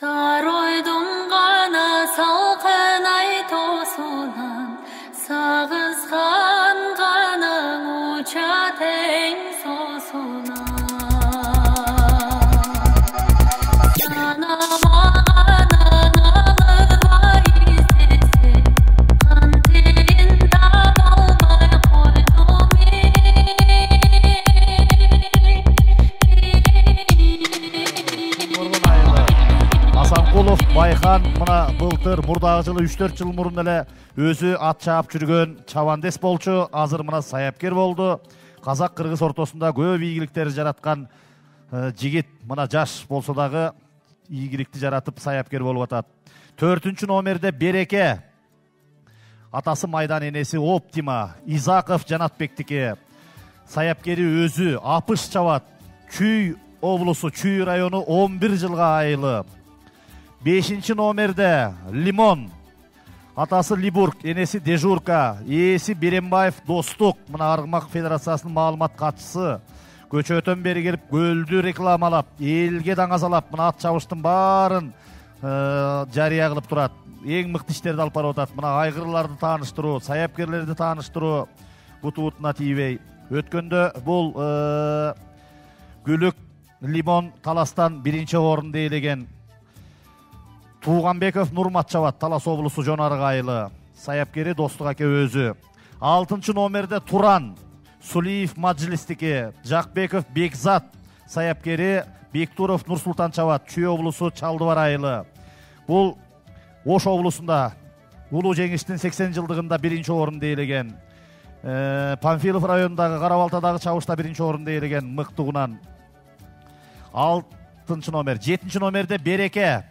Saraydım gana salkın ay tosunan, sağızgan gana uça teng sosunan. Байхан мына былтыр мурдагы жылы 3-4 жыл мурун эле өзү ат чаап жүргөн чабандес болчу, азыр мына саяпкер болду. Казак кыргыз ортосунда көп ийгиликтерди жараткан жигит мына жаш болсо дагы ийгиликти жаратып саяпкер болуп атат. 4-чү номерде Береке. Атасы майдан энеси Оптима, Изаков Жанатбектики. Саяпкери өзү апыш чабат. Чүй облусу, Чүй району 11 жылга айылы. 5-ci номерде Лимон. Атасы Либург, энеси Дежурка, ээси Берембаев Достук. Мына Аргымак Федерациясынын маалымат катчысы. Көчөтөн бери келип, көлдү рекламалап, элге даңазалап, мына ат чабыштын баарын жарыя кылып турат. Эң мыкты иштерди алып барып атат. Мына айгырларды тааныштыруу, саяпкерлерди тааныштыруу бутубутуна тийбей. Өткөндө бул Гүлүк Лимон таластан 1-ci орунду ээлеген. Туғанбеков Нурмат чабат, Талас облусу Жонарыга айылы. Саяпкери Достук аке өзү. 6-чы номерде Туран, Сулиев Маджлистики. Жакбеков Бекзат, саяпкери Бектуров Нурсултан чабат, Чүй облусу Чалдыбар айылы. Бул Ош облусунда улуу жеңиштин 80 жылдыгында 1-ci орунду ээлеген. Панфилов районундагы Карабалтадагы чабышта 1-ci орунду ээлеген мыктыгунан. 6-чы номер. 7-ci номерде Береке.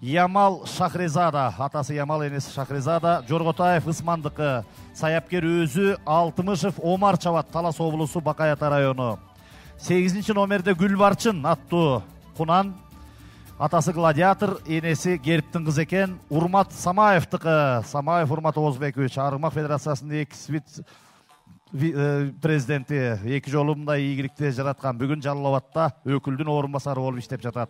Ямал Шахрезада, атасы Ямал энеси Шахрезада, Жорготаев Ысмандыкы, саяпкер өзү Алтымышев Омар чабат, Талас облусу Бакай Ата району. 8-ci номерде Гүлбарчын аттуу кунан, атасы Гладиатор, энеси Гериптин кызы экен, Урмат Самаевдыкы, Самаев Урмат Озбекович, Аргымак Федерациясынын президенти, 2 жолу мындай ийгиликти жараткан, бүгүн Жалал Абадта өкүлдүн орун басары болуп иштеп жатат.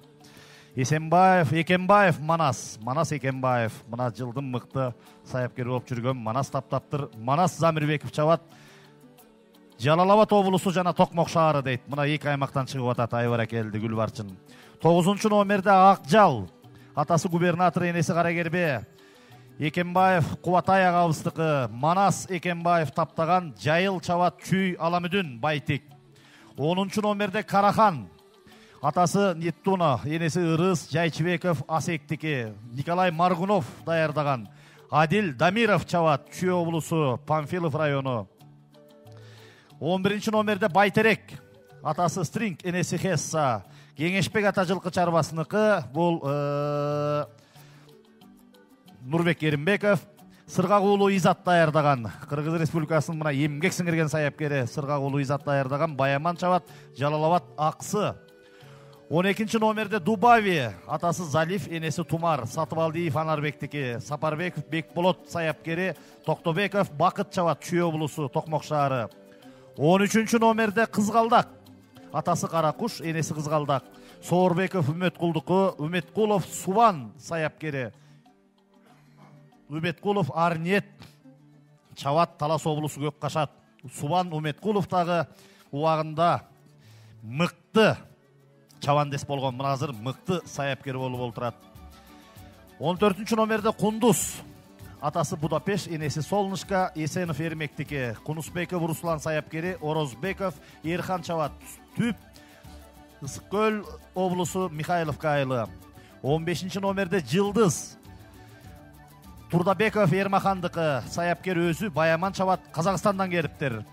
Экенбаев Манас Экенбаев, мына жылдын мыкты саяпкер болуп жүргөн Манас таптаптыр. Манас Замирбеков чабат, Жалал Абад облусу жана Токмок шаары дейт. Мына 2 аймактан чыгып атат, айбар келди Гүлбарчын. 9-чу номерде Акжал, атасы губернатор энеси Карагербе. Экенбаев Кубатай агабыздыкы, Манас Экенбаев таптаган Жайыл чабат, Чүй Аламүдүн Байтик. 10-чу номерде Карахан, атасы Неттуна, енесі Ырыс Жайчыбеков Асектики. Николай Маргунов даярдаган. Адил Дамиров чабат, Чүй облусу Панфилов району. 11-ci номерде Байтерек, атасы Стринг, энеси Хесса. Кеңешбек ата жылкы чарбасыныкы, бул Нурбек Керимбеков. Сыргак уулу Изат даярдаган. Кыргыз Республикасынын мына эмгек сиңирген саяпкери Сыргак уулу Изат даярдаган. Баяман чабат, Жалал Абад Аксы. 12-ci номерде Дубави, атасы Залиф, энеси Тумар, Сатыбалдиев Анарбектики. Сапарбеков Бекболот саяпкери, Токтобеков Бакыт чабат, Чүй облусу Токмок шаары. 13-ci номерде Кызгалдак, атасы Каракуш, энеси Кызгалдак. Соорбеков Үмөткулдуку, Үмөткулов Субан саяпкери. Үмөткулов Арниет чабат, Талас облусу Көк Кашат. Субан Үмөткулов дагы убагында мыкты чабандес болгон, мына азыр мыкты саяпкер болуп олтурат. 14-чү номерде Кундуз, атасы Будапешт, энеси Солнышко, Есенов Ермектики. Кунусбеков Руслан саяпкери, Орозбеков Ерхан чабат, Түп Ысык көл облусу Михайловка айылы. 15-ci номерде Жылдыз, Турдабеков Ермахандыкы, саяпкер өзү Баяман чабат, Казакстандан келиптир.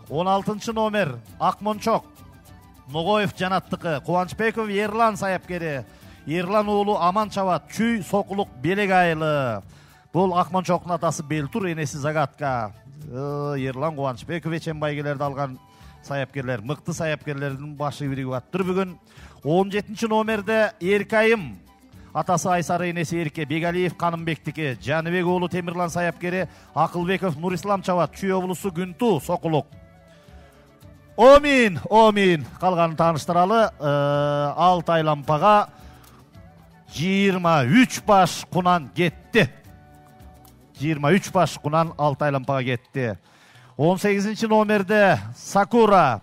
16-ci номер Акмончок, Ногоев Жанаттыкы. Кубанычбеков Ерлан саяпкери, Ерлан уулу Аман чабат, Чүй Сокулук Белек айылы. Бул Акмончоктун атасы Белтур, энеси Загатка. Ерлан Кубанычбеков Эченбайгелерди алган саяпкерлер, мыкты саяпкерлердин башы бириги баттыр бүгүн. 17-ci номерде Эркайым, атасы Айсары, энеси Эрке. Бегалиев Канымбектики. Жаныбек уулу Темирлан саяпкери, Акылбеков Нурислам чабат, Чүй облусу Күнту Сокулук. Омин. Калганын тааныштыралы. Алтай Лампага 23 baş Kunan getdi. 23 baş Kunan altı aylampaga getdi. 18. nomerde Sakura.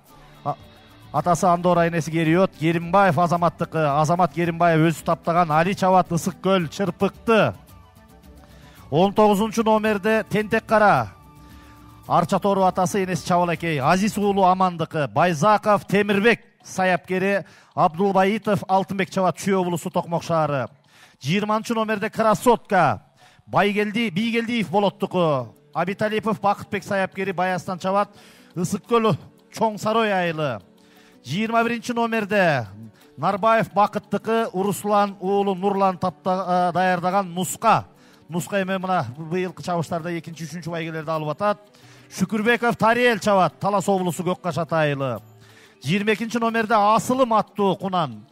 Atası Andora enesi Geriyot. Керимбаев Азаматтыкы. Азамат Керимбаев өзү таптаган Али Чабат Ысык көл Чырпыкты. 19. номерде Тентек Кара. Арча Тору атасы энеси Чабалакей. Азиз уулу Амандыкы. Байзаков Темирбек саяпкери. Абдулбаитов Алтынбек Чабат Чүй облусу Токмок шаары. 20. номерде Красотка. Бийгелдиев Болоттукы. Абиталипов Бакытбек саяпкери. Баястан Чабат Ысык көл Чоң Сарой айылы. 21. номерде Нарбаев Бакыттыкы. Уруслан уулу Нурлан тапта даярдаган Нуска. Нуска эме мына быйылкы чабыштарда 2-3 байгелерди алып атат. Шүкүрбеков Тариел Чабат Талас облусу Көккашат айылы. 22. номерде Асылым аттуу Кунан.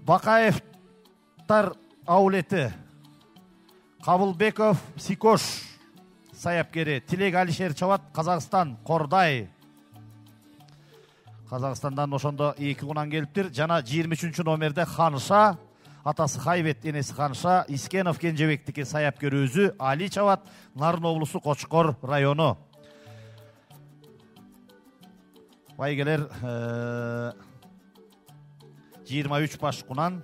Бакаевтар аулети. Кабылбеков Сикош саяпкери. Тилек Алишер Чабат Казакстан Кордай. Казакстандан ошондо 2 Кунан келиптир. Жана 23. номерде Ханыша. Атасы Хайбет энеси Ханыша. Искенов Кенжебектики саяпкери өзү Али Чабат Нарын облусу Кочкор району. Байгелер 23 баш Кунан.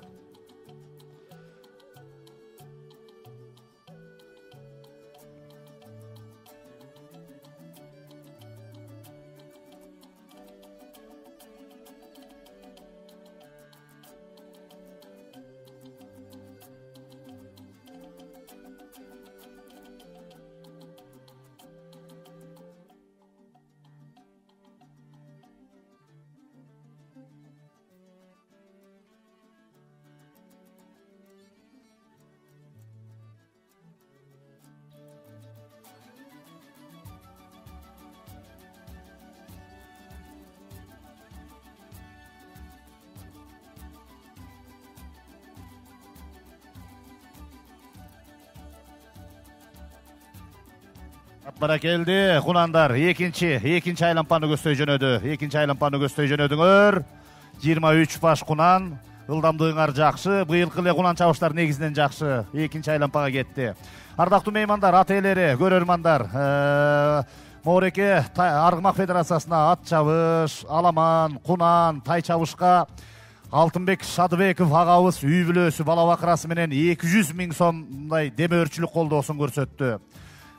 Аттара келди Кунандар. Экинчи айлампаны көздөй жөнөдү. Экинчи айлампаны көздөй жөнөдүңөр. 23 баш Кунан. Ылдамдыгыңар жакшы. Быйылкы эле Кунан чабыштар негизинен жакшы. Экинчи айлампага кетти. Ардактуу меймандар, ата ээлери, көрөрмандар. Моореке Аргымак Федерациясына ат чабыш, аламан, Кунан, тай чабышка Алтынбек Шадыбеков агабыз үй бүлөсү бала бакырасы менен 200 000 сомдой демөөрчүлүк колдоосун көрсөттү.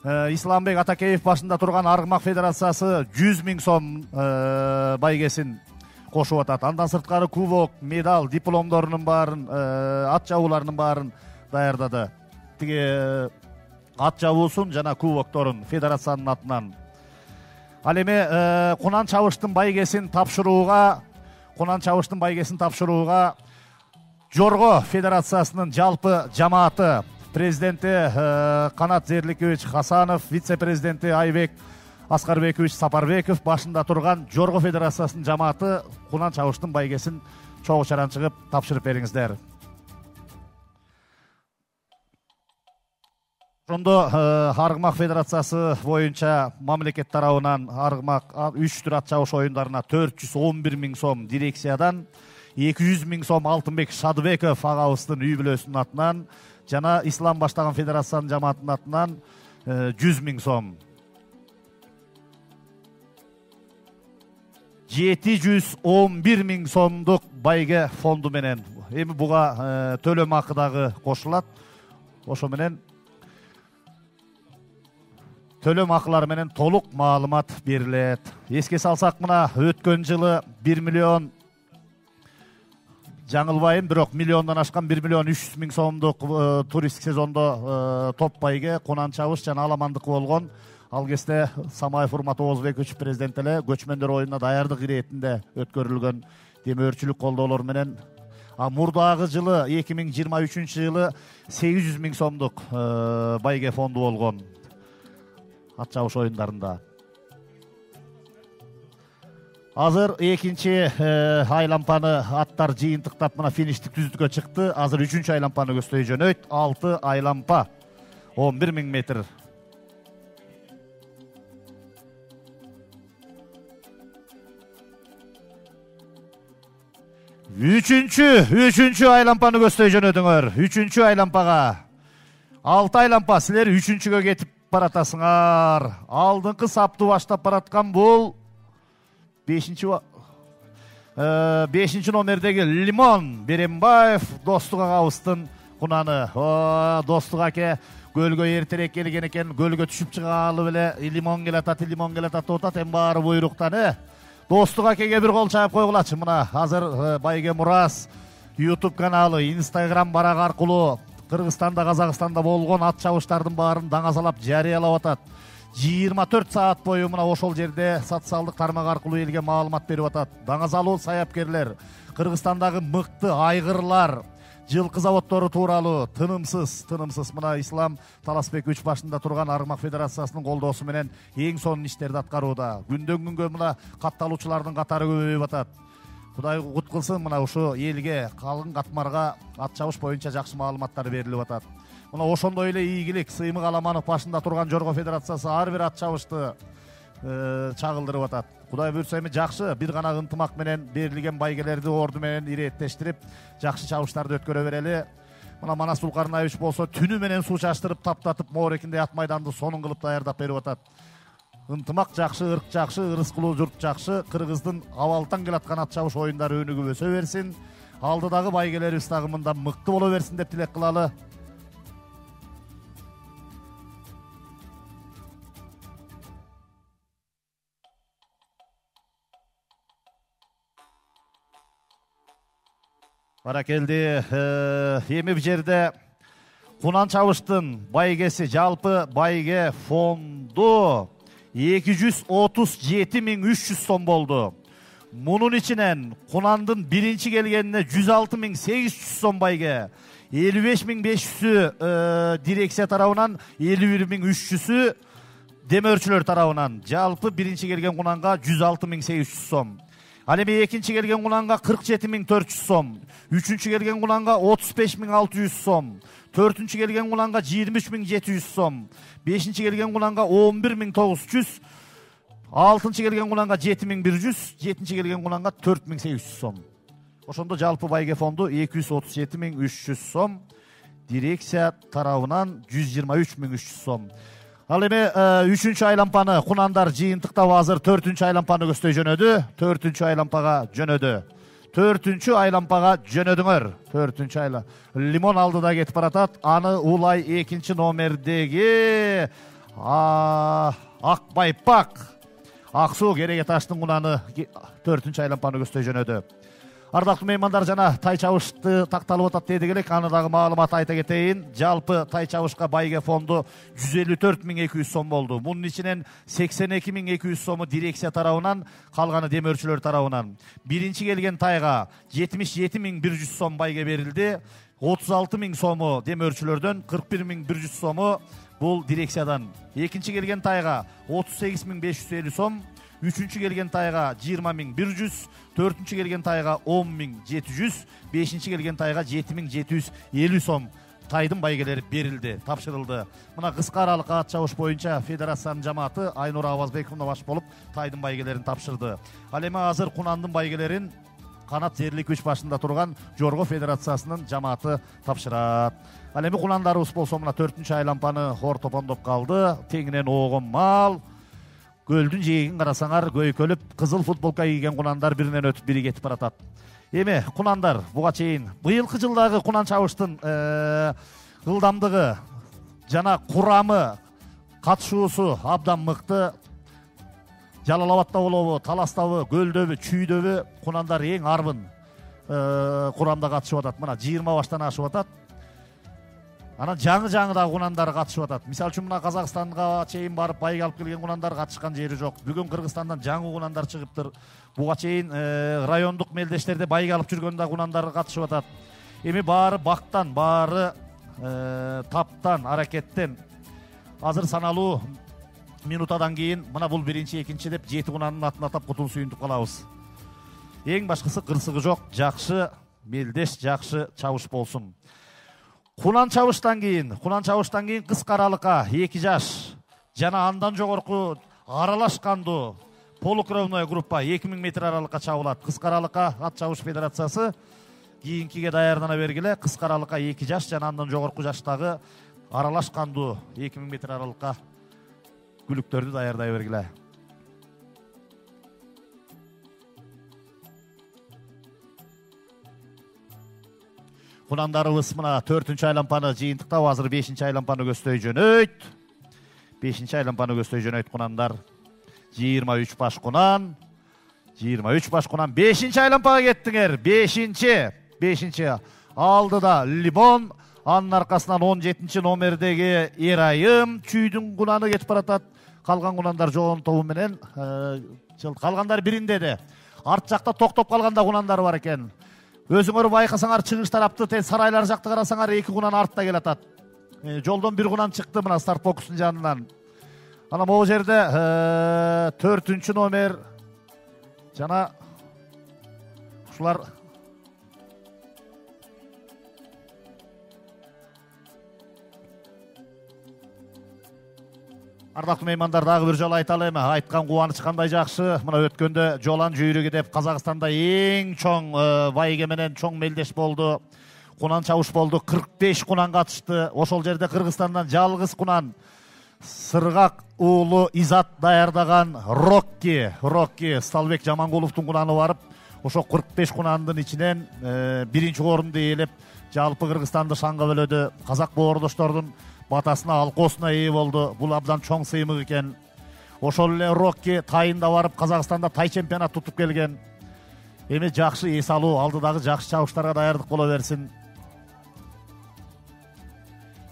Исламбек Атакеев башында турган Аргымак Федерациясы 100 000 сом байгесин кошуп атат. Андан сырткары кубок, медал, дипломдорунун баарын, ат чабууларынын баарын даярдады. Тиги ат чабуусун жана кубокторун федерациянын атынан. Ал эми Кунан чабыштын байгесин тапшырууга Жорго Федерациясынын жалпы жамааты президенти Канат Зерликович Хасанов, вице-президенти Айбек Аскарбекович Сапарбеков башында турган Жорго Федерациясынын жамааты Кунан чабыштын байгесин чогуу чаран чыгып тапшырып бериңиздер. Ошондо Аргымак Федерациясы боюнча мамлекет тарабынан Аргымак 3 түр ат чабыш оюндарына 411 000 сом дирекциядан, 200 000 сом Алтынбек Шадыбеков агабыздын үй бүлөсүнүн атынан жана Ислам баштаган федерациянын жамаатынын атынан 100 000 сом. 711 000 сомдук байге фонду менен. Эми буга төлөм акы дагы кошулат. Ошо менен төлөм акылары менен толук маалымат берилет. Эске салсак, мына өткөн жылы 1 миллион жаңылбайым, бирок миллиондон ашкан 1 миллион 300 000 сомдук туристик сезондо топ байге Кунан чабыш жана аламандыкы болгон. Ал кезде Самаев Урмат Оозбекович президент эле көчмөндөр оюнуна даярдык иретинде өткөрүлгөн демөөрчүлүк колдоолор менен мурдагы жылы 2023 жылы 800 000 сомдук байге фонду болгон ат чабыш оюндарында. Азыр экинчи айлампаны аттар жыйынтыктап мына фиништик түздүккө чыкты. Азыр 3-чү айлампаны көздөй жөнөйт. 6 айлампа 11 000 метр. Үчүнчү айлампаны көздөй жөнөдүңөр. Үчүнчү айлампага. 6 айлампа силер үчүнчүгө кетип баратасыңар. Алдыңкы сапты баштап бараткан бул 5-нчи номердеги Лимон Берембаев Достук агабыздын кунаны. Достук аке көлгө эртерээк келген экен, көлгө түшүп чыгаалы беле лимон келатат деп атат, эми баары буйруктан. Достук акеге бир кол чаап койгулачы. Мына азыр Байге Мурас YouTube каналы, Instagram барак аркылуу Кыргызстанда, Казакстанда болгон ат чабыштардын баарын даңазалап жарыялап атат. 24 саат бою мына ошол жерде социалдык тармак аркылуу элге маалымат берип атат. Даңазалуу саяпкерлер, Кыргызстандагы мыкты айгырлар, жылкы заводдору тууралуу тынымсыз мына Ислам Таласбек үч башында турган Аргымак Федерациясынын колдоосу менен эң сонун иштерди аткарууда. Күндөн күнгө мына катталуучулардын катары көбөйүп атат. Кудай кут кылсын, мына ушу элге, калың катмарга ат чабыш боюнча жакшы маалыматтар берилип атат. Мына ошондой эле ийгилик Сыймык Аламанов башында турган Жорго Федерациясы ар бир ат чабышты чагылдырып атат. Кудай буйрса эми жакшы бир гана ынтымак менен берилген байгелерди орду менен иреттештирип, жакшы чабыштарды өткөрө берели. Мына Манас Зулкарнаевич болсо түнү менен суу чаштырып, таптатып, моорекинде ат майданды сонун кылып даярдап берип атат. Ынтымак жакшы, ырк жакшы, ырыскулуу журт жакшы. Кыргыздын абалдан келаткан ат чабыш оюндары өнүгүп өсө берсин. Алдыдагы байгелерибиз дагы мындан мыкты боло берсин деп тилек кылалы. Баракелди. Эми бул жерде Кунан чабыштын байгеси, жалпы байге фонду 237.300 сом болду. Мунун ичинен Кунандын биринчи келгенине 106.800 сом байге, 55.500 дирекция тарабынан, 51.300 демөөрчүлөр тарабынан. Жалпы биринчи келген Кунанга 106.800 сом. Ал эми экинчи келген Кунанга 47.400 сом, үчүнчү келген Кунанга 35.600 сом, төртүнчү келген Кунанга 23.700 сом, бешинчи келген Кунанга 11.900, алтынчы келген Кунанга 7.100, жетинчи келген Кунанга 4.800 сом. Ошондо жалпы байге фонду 237.300 сом, дирекция тарабынан 123.300 сом. Ал эми үчүнчү айлампаны Кунандар жыйынтыктап азыр 4-чү айлампаны көздөй жөнөдү. 4-чү айлампага жөнөдү. 4-чү айлампага жөнөдүңөр. 4-чү айла. Лимон алдыда кетип баратат. Аны улай 2-чи номердеги Акбайпак Аксуу Кереге таштын Кунаны 4-чү айлампаны көздөй жөнөдү. Ардактуу меймандар, жана тай чабышты такталып атат дедик элек, аны дагы маалымат айта кетейин. Жалпы тай чабышка байге фонду 154.200 сом болду. Мунун ичинен 82.200 сому дирекция тарабынан, калганы демөөрчүлөр тарабынан. Биринчи келген тайга 77.100 сом байге берилди. 36.000 сому демөөрчүлөрдөн, 41.100 сому бул дирекциядан. Экинчи келген тайга 38.550 сом, үчүнчү келген тайга 20.100, төртүнчү келген тайга 10.700, бешинчи келген тайга 7.750 сом тайдын байгелери берилди, тапшырылды. Мына кыска аралык ат чабыш боюнча федерациянын жамааты Айнура Абазбековна баш болуп тайдын байгелерин тапшырды. Ал эми азыр Кунандын байгелерин канат жерлик күч башында турган Жорго Федерациясынын жамааты тапшырат. Ал эми Кунандарыбыз болсо мына 4-чү айлампаны хор топондоп калды. Теңинен оогон мал. Көлдүн жээгин карасаңар көйкөлүп, кызыл футболка кийген Кунандар биринен өтүп бири кетип баратат. Эми Кунандар буга чейин быйылкы жылдагы Кунан чабыштын ылдамдыгы жана курамы, катышуусу абдан мыкты. Жалал Абадта болобу, Таластабы, Көлдөбү, Чүйдөбү Кунандар эң арбын курамда катышып атат. Мына 20 баштан ашып атат. Анан жаңы да Кунандар катышып атат. Мисалы үчүн мына Казакстанга чейин барып байге алып келген Кунандар катышкан жери жок. Бүгүн Кыргызстандан жаңы Кунандар чыгыптыр. Буга чейин райондук мелдештерде байге алып жүргөн да Кунандар катышып атат. Эми баары бактан, баары таптан, аракеттен. Азыр саналуу минутадан кийин мына бул биринчи, экинчи деп 7 Кунанын атын атап кутун сүйүнтүп калабыз. Эң башкысы кырсыгы жок, жакшы мелдеш, жакшы чабыш болсун. Кунан чабыштан кийин кыска аралыкка 2 жаш жана андан жогорку аралашкандуу полукровной группа 2000 метр аралыкка чабылат. Кыска аралыкка ат чабыш федерациясы кийинкиге даярдана бергиле. Кыска аралыкка 2 жаш жана андан жогорку жаштагы аралаш кандуу 2000 метр аралыкка күлүктөрдү даярдай бергиле. Кунандарыбыз мына 4-чү айлампаны жыйынтыктап, азыр 5-чи айлампаны көздөй жөнөйт. 5-чи айлампаны көздөй жөнөйт кунандар. 23 баш кунан. 23 баш кунан 5-чи айлампага кеттиңер. 5-чи. Алдыда Лимон, анын аркасынан 17-чи номердеги Эрайым, чүйдүн кунаны кетип баратат. Калган кунандар жоон тобу менен, калгандар бириндеди. Арт жакта токтоп калганда кунандар бар экен. Өзүңөр байкасаңар, чыгыш тарапты сарайлар жакта карасаңар 2 кунан артта келатат. Жолдон 1 кунан чыкты мына старт бокстун жанынан. Ана могу жерде 4-чү номер жана ушулар ардактуу меймандар, дагы бир жолу айталы эми, айткан кубаныч кандай жакшы. Мына өткөндө Жолан жүйрүгү деп Казакстанда эң чоң байге менен чоң мелдеш болду. Кунан чабыш болду, 45 кунан катышты. Ошол жерде Кыргызстандан жалгыз кунан Сыргак уулу Изат даярдаган Рокки Сталбек Жамангуловдун кунаны барып, ошо 45 кунандын ичинен 1-чи орунду ээлеп, жалпы Кыргызстанды шаңга бөлөдү. Казак боордоштордун батасына, алкоосуна ээ болду. Бул абдан чоң сыймык экен. Ошол эле Рокки тайында барып, Казакстанда тай чемпионат тутуп келген. Эми жакшы эс алуу, алдыдагы жакшы чабыштарга даярдык боло берсин.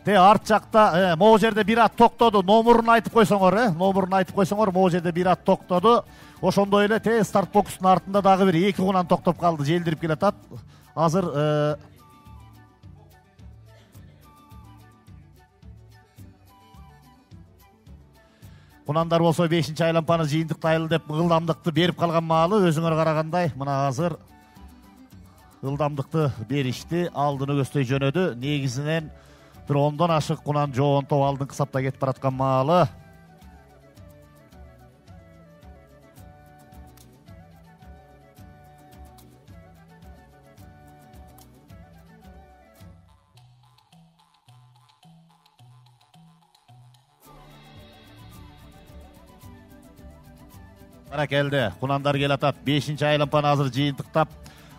Арт жакта могу жерде бир ат токтоду. Номурун айтып койсоңор, могу жерде бир ат токтоду. Ошондой эле старт бокстун артында дагы бир 2 кунан токтоп калды, желдирип келатат. Азыр кунандар болсо 5-чи айлампаны жыйынтыктайлы деп ылдамдыкты берип калган маалы, өзүңөр карагандай мына азыр ылдамдыкты беришти, алдыны көздөй жөнөдү. Негизинен бир 10дон ашык кунан жоонтоп алдыңкы сапта кетип бараткан маалы. Баракелде, кунандар келатат. 5-чи айлампаны азыр жыйынтыктап,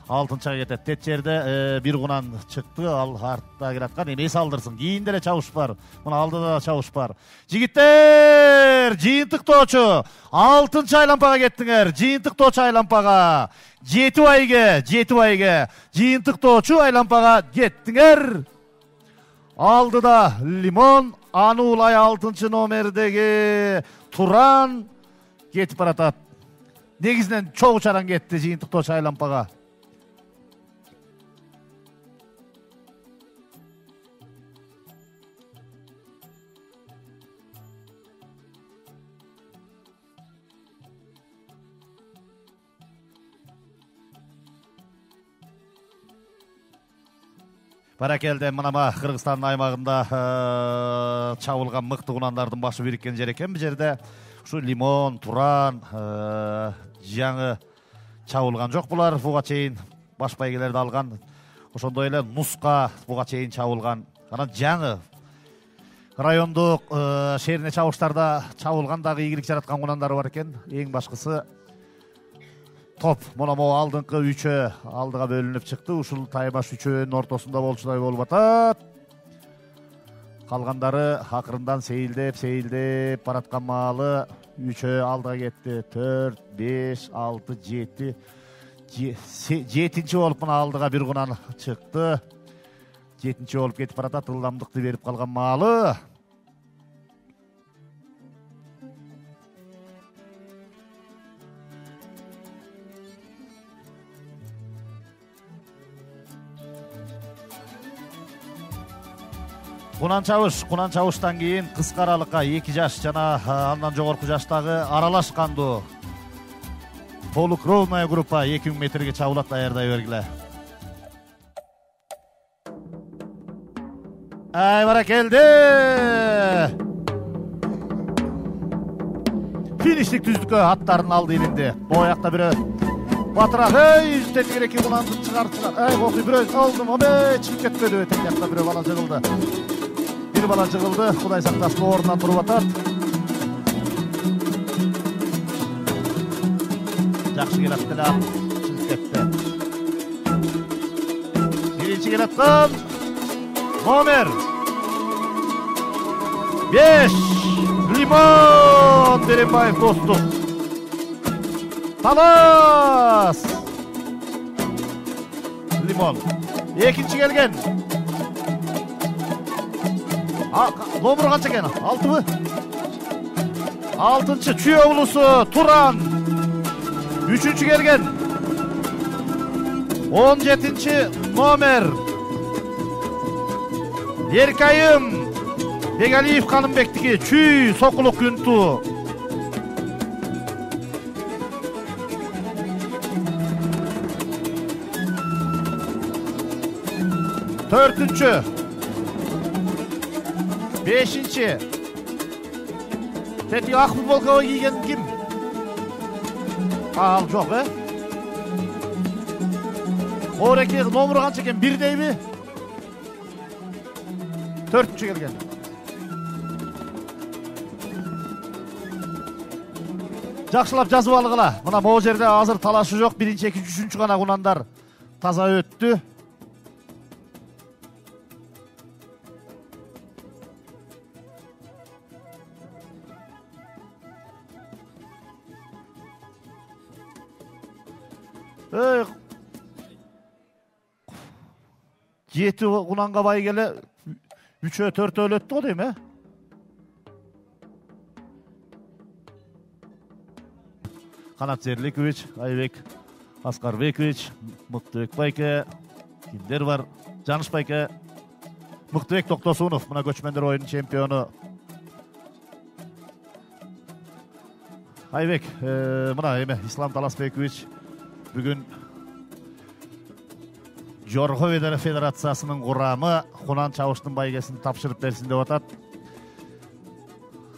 6-чыга кетет. Тет жерде бир кунан чыкты, ал артта келаткан. Эмес алдырсын. Кийинде эле чабыш бар. Мына алдыда да чабыш бар. Жигиттер, жыйынтыктоочу 6-чы айлампага кеттиңер. Жыйынтыктоочу айлампага. 7 байге. Жыйынтыктоочу айлампага кеттиңер. Алдыда Лимон, аны улай 6-чы номердеги Туран кетип баратат. Негизинен чогуу чаран кетти жыйынтыктоочу айлампага. Баракелде, мына Кыргызстандын аймагында чабылган мыкты кунандардын башы бириккен жер экен. Бул жерде ушу Лимон, Туран жаңы чабылган жок. Булар буга чейин баш байгелерди алган. Ошондой эле Нуска буга чейин чабылган. Анан жаңы райондук шерине чабыштарда чабылган дагы ийгилик жараткан кунандар бар экен. Эң башкысы топ. Мына алдыңкы 3 алдыга бөлүнүп чыкты. Ушул таймаш 3-нүн ортосунда болчудай болуп атат. Калгандары акырындан сейилдеп бараткан маалы 3 алдыга кетти. 4, 5, 6, 7. 7-чи болуп мына алдыга бир кунан чыкты. 7-чи болуп кетип баратат. Ылдамдыкты берип калган маалы. Кунан чабыштан кийин кыска аралыкка 2 жаш жана андан жогорку жаштагы аралаш кандуу полукровная группа 2000 метрге чабылат, даярдай бергиле. Баракелде. фиништик түздүккө аттарын алды элинде. Боякта бири батыраак, үстөн кереки кунанды чыгарып. Окуй бирөө алдым, чыгып кетпеди. Тек жакта бирөө бала жыгылды. Бир бала жыгылды. Кудай сактасын, ордунан туруп атат. Жакшы келаптылар. Чыгып кетти. Биринчи келаткан номер 5 Лимон Берембаев достук. Талас Лимон. Экинчи келген. Номер канча экен? 6бы? 6-чы Чүй облусу Туран. 3-чү келген. 17-чи номер Эркайым Бегалиев Канымбектики Чүй Сокулук Күнту. 4-чү 5-чи Тети ак футболка кийген ким? Ал жок, Ореки номер канча экен? 1дейби? 4-чү келген. Жакшылап жазып алгыла. Мына могу жерде азыр талашы жок. 1-чи, 2-чи, 3-чү гана кунандар таза өттү. Жети кунанга бай келе 3-ө 4-ө өттү го дейм, Канат Зерликович, Айбек Аскарбекович, Мыктыбек байке, кимдер бар? Жаныш байке, Мыктыбек Токтосунов, мына көчмөндөр оюнунун чемпиону. Айбек, мына Ислам Таласбекович бүгүн Жорго Федерациясынын курамы Кунан чабыштын байгесин тапшырып берсин деп атат.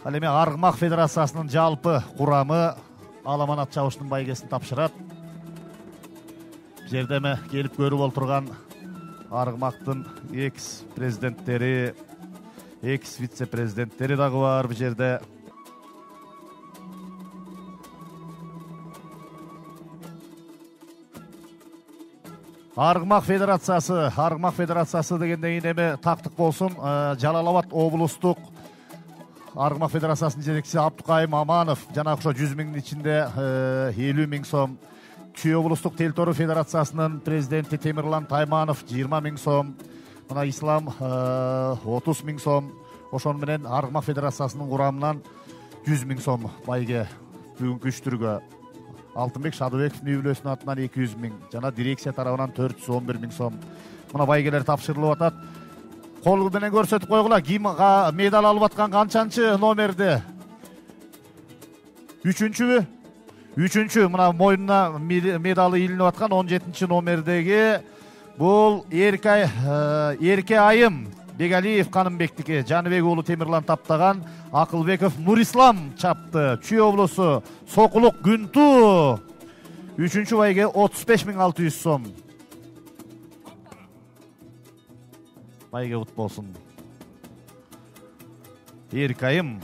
Ал эми Аргмак Федерациясынын жалпы курамы Аламанат чабыштын байгесин тапшырат. Жерде келип көрүп олтурган Аргмактын экс-президенттери, экс-вице-президенттери дагы бар бу жерде. Аргмак Федерациясы дегенде эми тактык болсун. Жалал-Абад облустук Аргмак Федерациясынын жетекчиси Абдукайым Аманов жана ошо 100 миңдин ичинде 50 миң сом. Чүй облустук Телтору Федерациясынын президенти Темирлан Тайманов 20 миң сом. Мына Ислам 30 миң сом. Ошону менен Аргмак Федерациясынын курамынан 100 миң сом байге бүгүнкү үчтүргө. Алтынбек Шадыбековдун үй бүлөсүнүн атынан 200 миң, жана дирекция тарабынан 411 миң сом. Мына байгелер тапшырылып атат. Кол менен көрсөтүп койгула, ким медаль алып аткан канчанчы номерде? 3-чүбү? 3-чү, мына мойнуна медалы илинип аткан 17-чи номердеги бул Эркайым Бегалиев Канымбектики, Жаныбек уулу Темирлан таптаган, Акылбеков Нурислам чапты. Чүй облусу Сокулук Күнту 3-чү байге 35.600 сом. Байге кут болсун. Эркайым.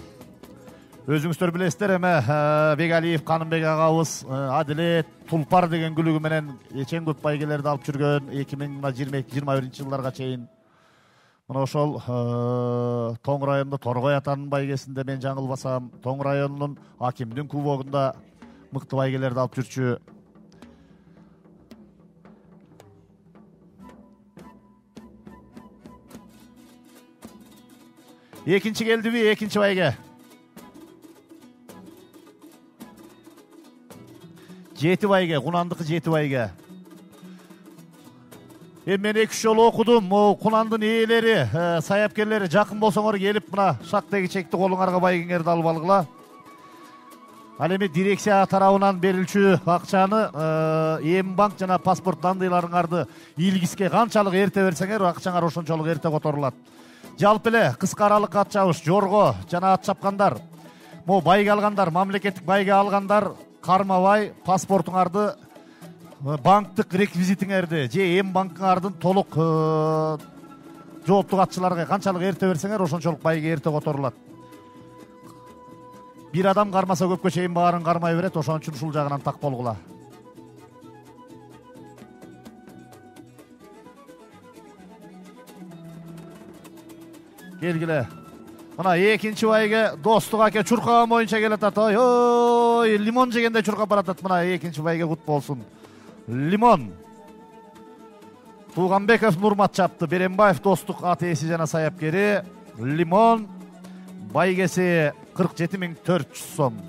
Өзүңүздөр билесиздер, Бегалиев Канымбек агабыз Адилет Тулпар деген күлүгү менен эчен көп байгелерди алып жүргөн 2022-21 жылдарга чейин. Мына ошол Тоң районунда Торгой атанын байгесинде мен жаңылбасам, Тоң районунун акимдин кубогунда мыкты байгелерди алып жүрчү. Экинчи келдиби, экинчи байге? Жети байге, Кунандыкы жети байге. Мен 2 жолу окудум, Кунандын ээлери, саяпкерлери жакын болсоңор келип мына шактеги чекти колуңарга байгеңерди алып алгыла. Ал эми дирекция тарабынан берилчү акчаны Эмбанк жана паспорт дандыйларыңарды илгиске канчалык эрте берсеңер, акчаңар ошончолук эрте которулат. Жалпы эле кыска аралык ат чабыш, жорго жана ат чапкандар Могу байге алгандар, мамлекеттик байге алгандар кармабай паспортуңарды, банктык реквизитиңерди же эм банкыңардын толук жооптуу катчыларга канчалык эрте берсеңер, ошончолук байге эрте которулат. Бир адам кармаса көпкө чейин баарын кармай берет, ошон үчүн ушул жагынан так болгула. Келгиле. Мына экинчи байге Достук аке чуркаган боюнча келатат. Ой, лимон жегенде чуркап баратат. Мына экинчи байге кут болсун. Лимон. Тууганбеков Нурмат чапты. Беренбаев Достук АТСи жана саяпкери. Лимон байгеси 47.400 сом.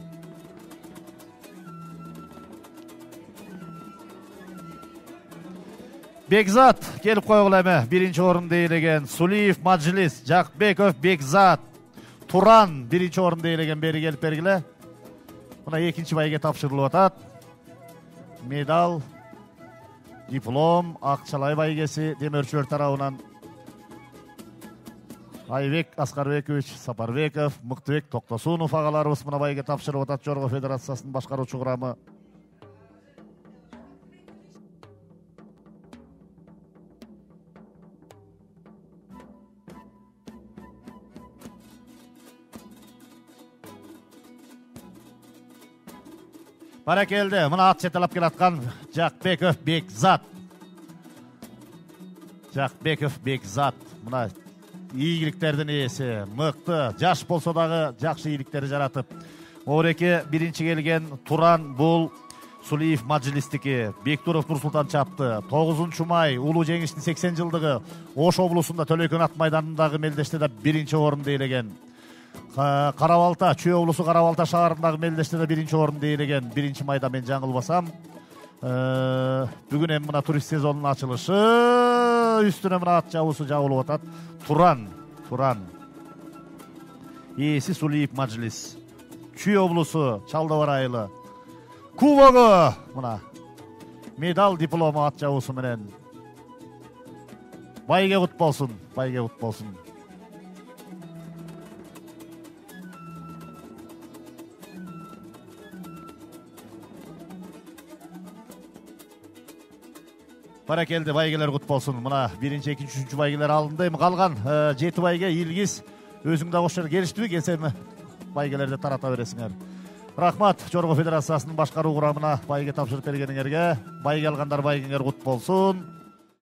Бекзат келип койгула эме. Биринчи орунду ээлеген. Сулиев Мажлис, Жакбеков Бекзат, Туран биринчи орунду ээлеген. Бери келип бергиле. Мына экинчи байге тапшырылып атат. Медал, диплом Акчалай байгеси демөөрчүлөр тарабынан. Айбек Аскарбекович Сапарбеков, Мыктыбек Токтосунов агаларыбыз мына байге тапшырып атат. Жорго Федерациясынын башкаруучу курамы. Баракелди, мына ат жетелеп келаткан Жакбеков Бекзат. Жакбеков Бекзат. Мына ийгиликтердин ээси, мыкты, жаш болсо дагы жакшы ийгиликтер жаратып. Ореке биринчи келген Туран бул Сулиев Мажлистики, Бектуров Нурсултан чапты. 9 май улуу жеңиштин 80 жылдыгы Ош облусунда Төлөйкөн ат майданындагы мелдеште да биринчи орунду ээлеген. Карабалта, Чүй облусу Карабалта шаарындагы мелдеште да биринчи орунду ээлеген. 1 майда мен жаңылбасам. Бүгүн эми мына турист сезонунун ачылышы үстүнө мына ат жабуусу жабылып атат. Туран. Ээси Сулиев Мажлис. Чүй облусу Чалдыбар айылы. Кубогу мына медал диплому ат жабуусу менен. Байге кут болсун, байге кут болсун. Баракелди, байгелер кут болсун. Мына 1, 2, 3 байгелер алынды. Эми калган 7 байге Илгиз өзүң да кошор келиштиби? Келсе эми байгелерди тарата бересиңер. Рахмат Жорго Федерациясынын башкаруу курамына байге тапшырып бергениңерге. Байге алгандар байгеңер кут болсун.